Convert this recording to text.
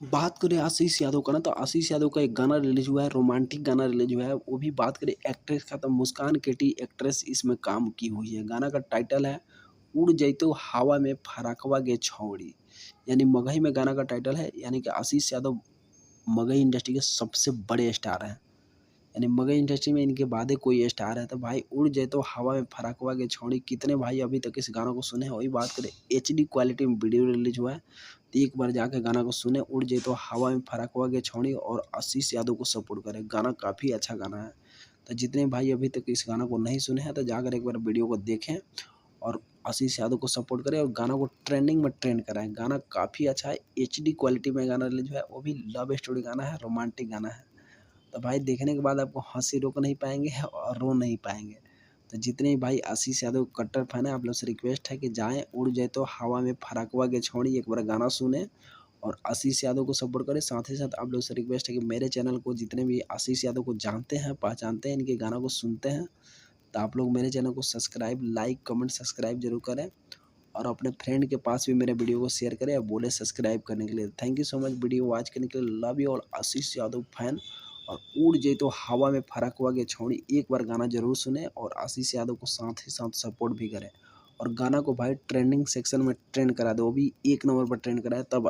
बात करें आशीष यादव का ना, तो आशीष यादव का एक गाना रिलीज हुआ है, रोमांटिक गाना रिलीज हुआ है। वो भी बात करें एक्ट्रेस का, तो मुस्कान केटी एक्ट्रेस इसमें काम की हुई है। गाना का टाइटल है उड़ जइतो हवा में फराकवा गे छौड़ी, यानी मगही में गाना का टाइटल है। यानी कि आशीष यादव मगही इंडस्ट्री के सबसे बड़े स्टार हैं। यानी मगही इंडस्ट्री में इनके बाद ही कोई स्टार है। तो भाई उड़ जाए तो हवा में फराकवा के छोड़ी, कितने भाई अभी तक इस गाना को सुने हैं। वही बात करें HD क्वालिटी में वीडियो रिलीज हुआ है, तो एक बार जाके गाना को सुने, उड़ जाए तो हवा में फराकवा के छोड़ी, और आशीष यादव को सपोर्ट करें। गाना काफ़ी अच्छा गाना है। तो जितने भाई अभी तक इस गाना को नहीं सुने हैं, तो जाकर एक बार वीडियो को देखें और आशीष यादव को सपोर्ट करें और गाना को ट्रेंडिंग में ट्रेंड कराएं। गाना काफ़ी अच्छा है, HD क्वालिटी में गाना रिलीज हुआ है, वो भी लव स्टोरी गाना है, रोमांटिक गाना है। तो भाई देखने के बाद आपको हँसी रोक नहीं पाएँगे और रो नहीं पाएँगे। तो जितने भी भाई आशीष यादव कट्टर फैन हैं, आप लोग से रिक्वेस्ट है कि जाएँ उड़ जाए तो हवा में फराकवा के छोड़ी, एक बार गाना सुनें और आशीष यादव को सपोर्ट करें। साथ ही साथ आप लोग से रिक्वेस्ट है कि मेरे चैनल को जितने भी आशीष यादव को जानते हैं, पहचानते हैं, इनके गानों को सुनते हैं, तो आप लोग मेरे चैनल को सब्सक्राइब, लाइक, कमेंट, सब्सक्राइब ज़रूर करें और अपने फ्रेंड के पास भी मेरे वीडियो को शेयर करें और बोले सब्सक्राइब करने के लिए। Thank you so much video watch करने के लिए। लव यू और आशीष यादव फैन। और उड़ जाए तो हवा में फराकवा के छोड़ी, एक बार गाना जरूर सुने और आशीष यादव को साथ ही साथ सपोर्ट भी करें। और गाना को भाई ट्रेंडिंग सेक्शन में ट्रेंड करा दो, वो भी 1 नंबर पर ट्रेंड कराए, तब